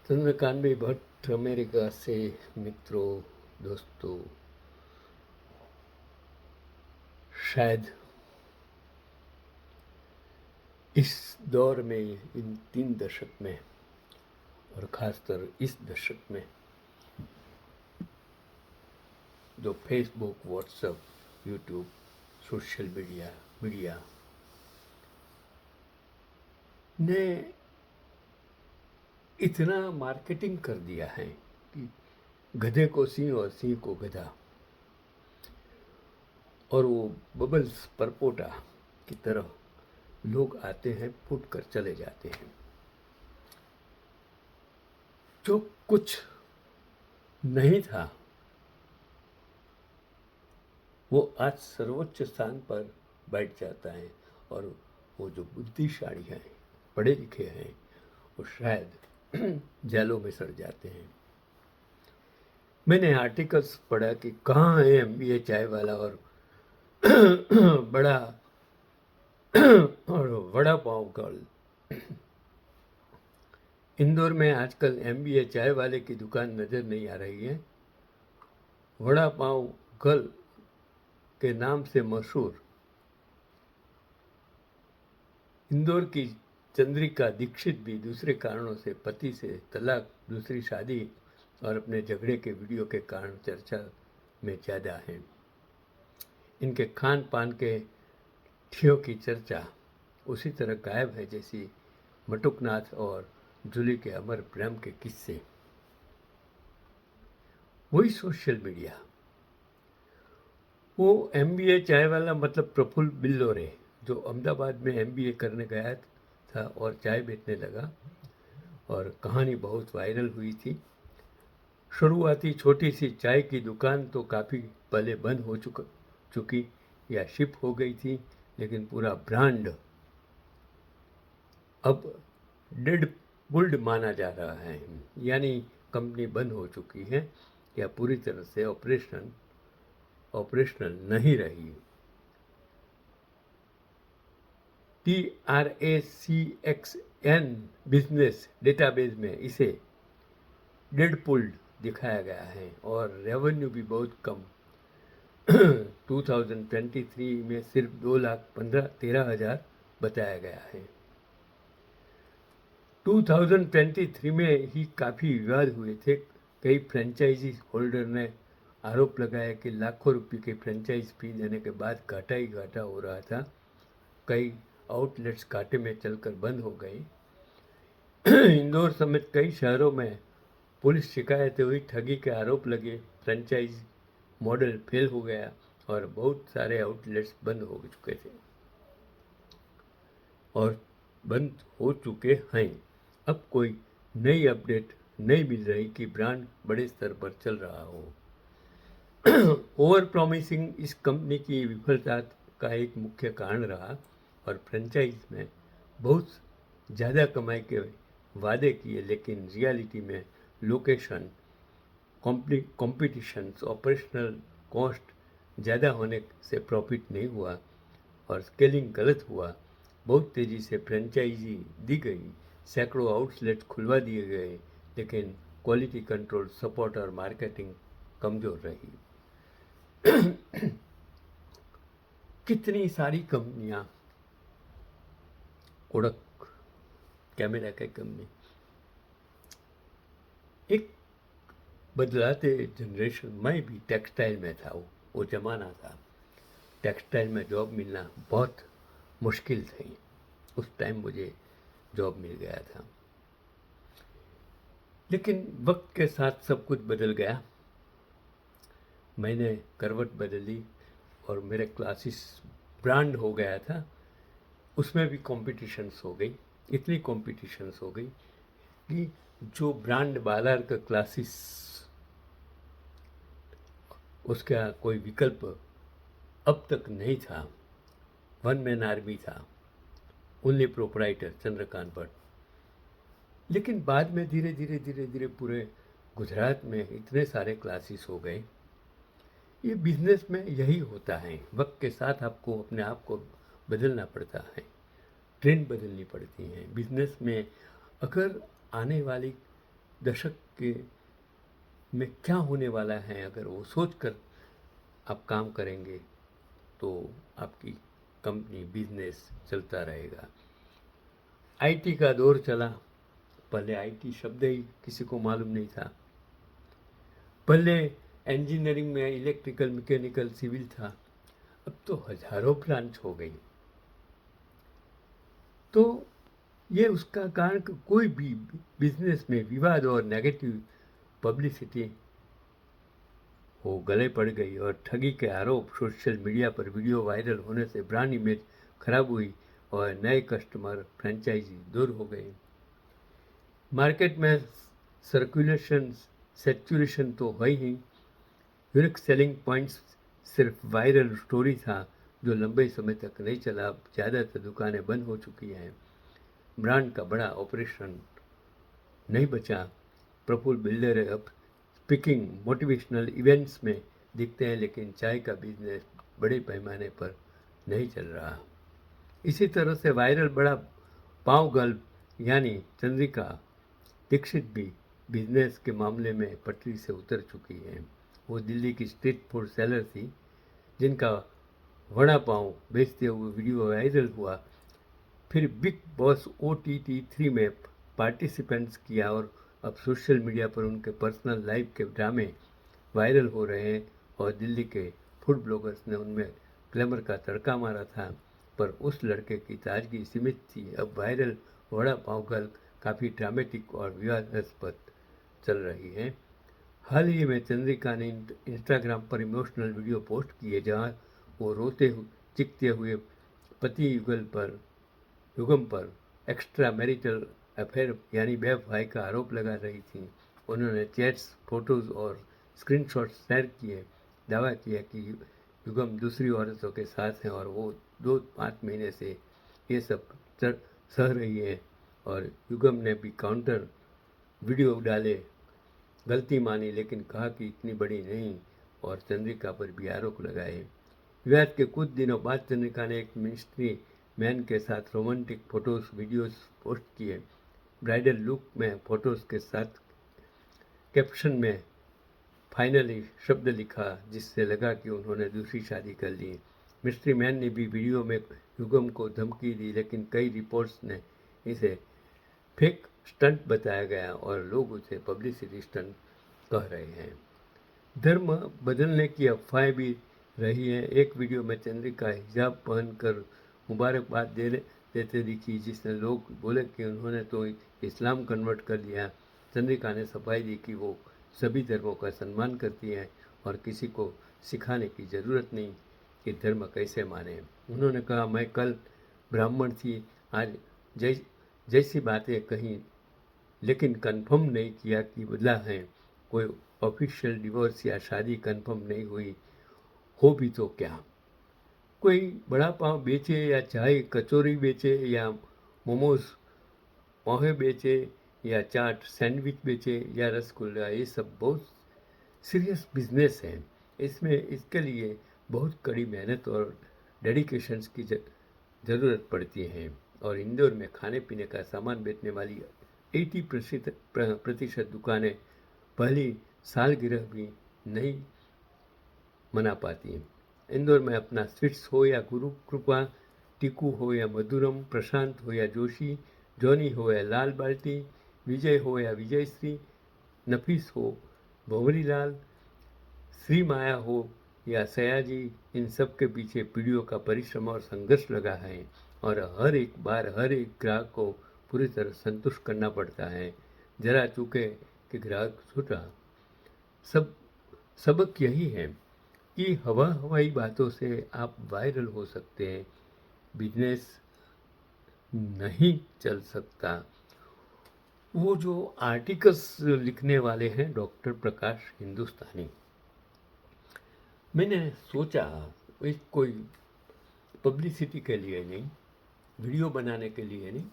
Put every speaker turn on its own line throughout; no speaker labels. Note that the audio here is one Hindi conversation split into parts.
चंद्रकांत भाई भट्ट अमेरिका से। मित्रों, दोस्तों, शायद इस दौर में, इन 3 दशक में, और ख़ासकर इस दशक में, जो Facebook, WhatsApp, YouTube, social media ने इतना मार्केटिंग कर दिया है कि गधे को सिंह और सिंह को गधा, और वो बबल्स परपोटा की तरह लोग आते हैं, फूट कर चले जाते हैं। जो कुछ नहीं था वो आज सर्वोच्च स्थान पर बैठ जाता है, और वो जो बुद्धिशाली हैं, पढ़े लिखे हैं, वो शायद जेलों में सड़ जाते हैं। मैंने आर्टिकल्स पढ़ा कि कहाँ है एमबीए चाय वाला और बड़ा और वड़ा पाव गर्ल। इंदौर में आजकल एमबीए चाय वाले की दुकान नज़र नहीं आ रही है। वड़ा पाव गर्ल के नाम से मशहूर इंदौर की चंद्रिका दीक्षित भी दूसरे कारणों से, पति से तलाक, दूसरी शादी और अपने झगड़े के वीडियो के कारण चर्चा में ज़्यादा हैं। इनके खान पान के ठियों की चर्चा उसी तरह गायब है जैसी मटुकनाथ और जूली के अमर प्रेम के किस्से। वही सोशल मीडिया, वो एमबीए चाय वाला मतलब प्रफुल्ल बिल्लोरे, जो अहमदाबाद में एमबीए करने गया था और चाय बेचने लगा, और कहानी बहुत वायरल हुई थी। शुरुआती छोटी सी चाय की दुकान तो काफ़ी पहले बंद हो चुकी या शिप हो गई थी, लेकिन पूरा ब्रांड अब डेड बुल्ड माना जा रहा है, यानी कंपनी बंद हो चुकी है या पूरी तरह से ऑपरेशनल नहीं रही। TRACXN बिजनेस डेटाबेस में इसे डेड पुल्ड दिखाया गया है, और रेवेन्यू भी बहुत कम 2023 में सिर्फ 2,13,000 बताया गया है। 2023 में ही काफ़ी विवाद हुए थे। कई फ्रेंचाइजी होल्डर ने आरोप लगाया कि लाखों रुपए की फ्रेंचाइज फी देने के बाद घाटा ही घाटा हो रहा था। कई आउटलेट्स घाटे में चलकर बंद हो गए। इंदौर समेत कई शहरों में पुलिस शिकायतें हुई, ठगी के आरोप लगे, फ्रेंचाइज मॉडल फेल हो गया और बहुत सारे आउटलेट्स बंद हो चुके थे और बंद हो चुके हैं। अब कोई नई अपडेट नहीं मिल रही कि ब्रांड बड़े स्तर पर चल रहा हो। ओवर प्रॉमिसिंग इस कंपनी की विफलता का एक मुख्य कारण रहा, और फ्रेंचाइज में बहुत ज़्यादा कमाई के वादे किए, लेकिन रियलिटी में लोकेशन, कॉम्पिटिशन्स, ऑपरेशनल कॉस्ट ज़्यादा होने से प्रॉफिट नहीं हुआ और स्केलिंग गलत हुआ। बहुत तेज़ी से फ्रेंचाइजी दी गई, सैकड़ों आउटलेट खुलवा दिए गए, लेकिन क्वालिटी कंट्रोल, सपोर्ट और मार्केटिंग कमज़ोर रही। कितनी सारी कंपनियां, कोडक कैमरा की कंपनी, एक बदलाते जनरेशन में भी टेक्सटाइल में था। वो ज़माना था, टेक्सटाइल में जॉब मिलना बहुत मुश्किल थी। उस टाइम मुझे जॉब मिल गया था, लेकिन वक्त के साथ सब कुछ बदल गया। मैंने करवट बदली और मेरे क्लासेस ब्रांड हो गया था। उसमें भी कॉम्पिटिशन्स हो गई, इतनी कॉम्पिटिशन्स हो गई कि जो ब्रांड बालार का क्लासेस, उसका कोई विकल्प अब तक नहीं था। वन मैन आर्मी था, ओनली प्रोपराइटर चंद्रकांत भट्ट। लेकिन बाद में धीरे धीरे पूरे गुजरात में इतने सारे क्लासेस हो गए। ये बिजनेस में यही होता है, वक्त के साथ आपको अपने आप को बदलना पड़ता है, ट्रेंड बदलनी पड़ती हैं। बिजनेस में अगर आने वाली दशक के में क्या होने वाला है, अगर वो सोचकर आप काम करेंगे तो आपकी कंपनी बिजनेस चलता रहेगा। आईटी का दौर चला। पहले आईटी शब्द ही किसी को मालूम नहीं था। पहले इंजीनियरिंग में इलेक्ट्रिकल, मैकेनिकल, सिविल था। अब तो हजारों ब्रांच हो गई। तो ये उसका कारण कि कोई भी बिजनेस में विवाद और नेगेटिव पब्लिसिटी वो गले पड़ गई और ठगी के आरोप, सोशल मीडिया पर वीडियो वायरल होने से ब्रांड इमेज खराब हुई और नए कस्टमर, फ्रेंचाइजी दूर हो गए। मार्केट में सर्कुलेशन, सैचुरेशन तो है ही। यूनिक सेलिंग पॉइंट्स सिर्फ वायरल स्टोरी था जो लंबे समय तक नहीं चला। अब ज़्यादातर दुकानें बंद हो चुकी हैं। ब्रांड का बड़ा ऑपरेशन नहीं बचा। प्रफुल्ल बिल्डर अब स्पीकिंग, मोटिवेशनल इवेंट्स में दिखते हैं, लेकिन चाय का बिजनेस बड़े पैमाने पर नहीं चल रहा। इसी तरह से वायरल बड़ा पाव गर्ल यानी चंद्रिका दीक्षित भी बिजनेस के मामले में पटरी से उतर चुकी है। वो दिल्ली की स्ट्रीट फूड सेलर थी जिनका वड़ा पाव बेचते हुए वीडियो वायरल हुआ। फिर बिग बॉस OTT3 में पार्टिसिपेंट्स किया और अब सोशल मीडिया पर उनके पर्सनल लाइफ के ड्रामे वायरल हो रहे हैं। और दिल्ली के फूड ब्लॉगर्स ने उनमें ग्लैमर का तड़का मारा था, पर उस लड़के की ताजगी सीमित थी। अब वायरल वड़ा पाव गर्ल काफ़ी ड्रामेटिक और विवादास्पद चल रही है। हाल ही में चंद्रिका ने इंस्टाग्राम पर इमोशनल वीडियो पोस्ट किए जहां वो चीखते हुए पति युगम पर एक्स्ट्रा मैरिटल अफेयर यानी बेवफाई का आरोप लगा रही थी। उन्होंने चैट्स, फोटोज और स्क्रीनशॉट्स शेयर किए। दावा किया कि युगम दूसरी औरतों के साथ हैं और वो 2-5 महीने से ये सब सह रही है। और युगम ने भी काउंटर वीडियो डाले, गलती मानी, लेकिन कहा कि इतनी बड़ी नहीं, और चंद्रिका पर भी आरोप लगाए। विवाद के कुछ दिनों बाद चंद्रिका ने एक मिस्ट्री मैन के साथ रोमांटिक फोटोज, वीडियोस पोस्ट किए। ब्राइडल लुक में फोटोज के साथ कैप्शन में फाइनली शब्द लिखा, जिससे लगा कि उन्होंने दूसरी शादी कर ली। मिस्ट्री मैन ने भी वीडियो में युगम को धमकी दी, लेकिन कई रिपोर्ट्स ने इसे फेक स्टंट बताया गया और लोग उसे पब्लिसिटी स्टंट कह रहे हैं। धर्म बदलने की अफवाहें भी रही हैं। एक वीडियो में चंद्रिका हिजाब पहनकर मुबारकबाद देते दिखी, जिसने लोग बोले कि उन्होंने तो इस्लाम कन्वर्ट कर लिया। चंद्रिका ने सफाई दी कि वो सभी धर्मों का सम्मान करती हैं और किसी को सिखाने की ज़रूरत नहीं कि धर्म कैसे माने। उन्होंने कहा, मैं कल ब्राह्मण थी, आज जैसी बातें कहीं, लेकिन कंफर्म नहीं किया कि बदला है। कोई ऑफिशियल डिवोर्स या शादी कंफर्म नहीं हुई हो भी तो क्या। कोई बड़ा पाव बेचे या चाय कचौरी बेचे या मोमोज पोहे बेचे या चाट सैंडविच बेचे या रसगुल्ला, ये सब बहुत सीरियस बिजनेस है। इसमें इसके लिए बहुत कड़ी मेहनत और डेडिकेशंस की ज़रूरत पड़ती है। और इंदौर में खाने पीने का सामान बेचने वाली 80% दुकानें पहली सालगिरह भी नहीं मना पाती हैं। इंदौर में अपना स्वीट्स हो या गुरु कृपा, टीकू हो या मधुरम, प्रशांत हो या जोशी, जॉनी हो या लाल बाल्टी, विजय हो या विजय श्री, नफीस हो, भंवरीलाल, श्री माया हो या सयाजी, इन सब के पीछे पीढ़ियों का परिश्रम और संघर्ष लगा है। और हर एक बार हर एक ग्राहक को पूरी तरह संतुष्ट करना पड़ता है। जरा चूके कि ग्राहक छूटा। सबक यही है कि हवाई बातों से आप वायरल हो सकते हैं, बिजनेस नहीं चल सकता। वो जो आर्टिकल्स लिखने वाले हैं डॉक्टर प्रकाश हिंदुस्तानी, मैंने सोचा एक कोई पब्लिसिटी के लिए नहीं, वीडियो बनाने के लिए नहीं,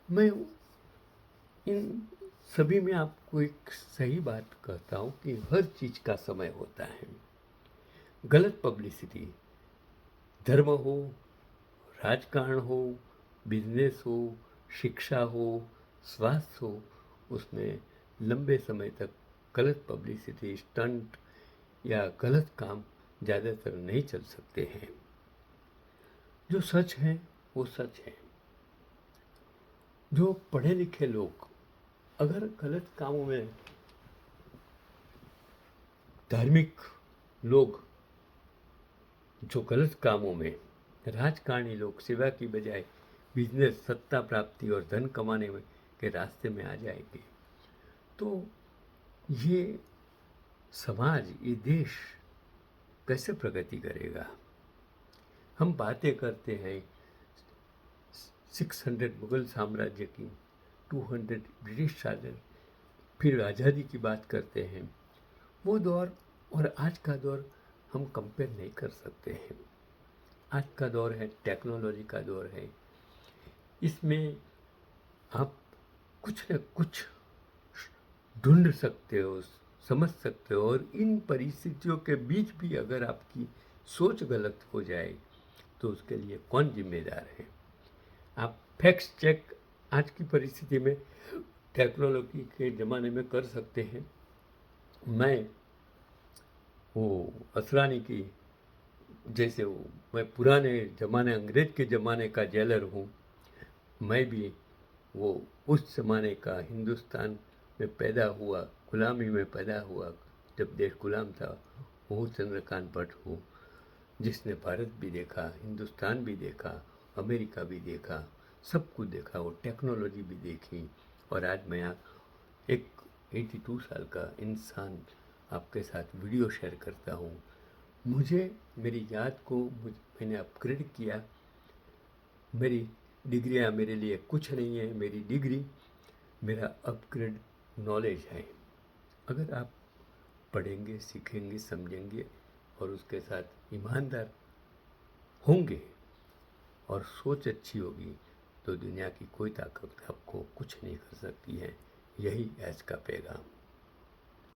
मैं इन सभी में आपको एक सही बात कहता हूँ कि हर चीज़ का समय होता है। गलत पब्लिसिटी, धर्म हो, राजकारण हो, बिजनेस हो, शिक्षा हो, स्वास्थ्य हो, उसमें लंबे समय तक गलत पब्लिसिटी, स्टंट या गलत काम ज़्यादातर नहीं चल सकते हैं। जो सच है वो सच है। जो पढ़े लिखे लोग अगर गलत कामों में, धार्मिक लोग जो गलत कामों में, राजकारणी लोग सेवा की बजाय बिजनेस, सत्ता प्राप्ति और धन कमाने में के रास्ते में आ जाएंगे, तो ये समाज, ये देश कैसे प्रगति करेगा। हम बातें करते हैं 600 मुगल साम्राज्य की, 200 ब्रिटिश शासन, फिर आज़ादी की बात करते हैं। वो दौर और आज का दौर हम कंपेयर नहीं कर सकते हैं। आज का दौर है टेक्नोलॉजी का दौर है। इसमें आप कुछ न कुछ ढूंढ सकते हो, समझ सकते हो, और इन परिस्थितियों के बीच भी अगर आपकी सोच गलत हो जाए तो उसके लिए कौन जिम्मेदार है। आप फैक्ट चेक आज की परिस्थिति में टेक्नोलॉजी के ज़माने में कर सकते हैं। मैं वो असरानी की जैसे मैं पुराने ज़माने, अंग्रेज के ज़माने का जेलर हूँ। मैं भी वो उस ज़माने का, हिंदुस्तान में पैदा हुआ, गुलामी में पैदा हुआ, जब देश गुलाम था, वो चंद्रकांत भट्ट हूँ, जिसने भारत भी देखा, हिंदुस्तान भी देखा, अमेरिका भी देखा, सब कुछ देखा, वो टेक्नोलॉजी भी देखी। और आज मैं एक 82 साल का इंसान आपके साथ वीडियो शेयर करता हूँ। मुझे मेरी याद को मैंने अपग्रेड किया। मेरी डिग्रियाँ मेरे लिए कुछ नहीं है, मेरी डिग्री मेरा अपग्रेड नॉलेज है। अगर आप पढ़ेंगे, सीखेंगे, समझेंगे और उसके साथ ईमानदार होंगे और सोच अच्छी होगी, तो दुनिया की कोई ताकत आपको कुछ नहीं कर सकती है। यही आज का पैगाम।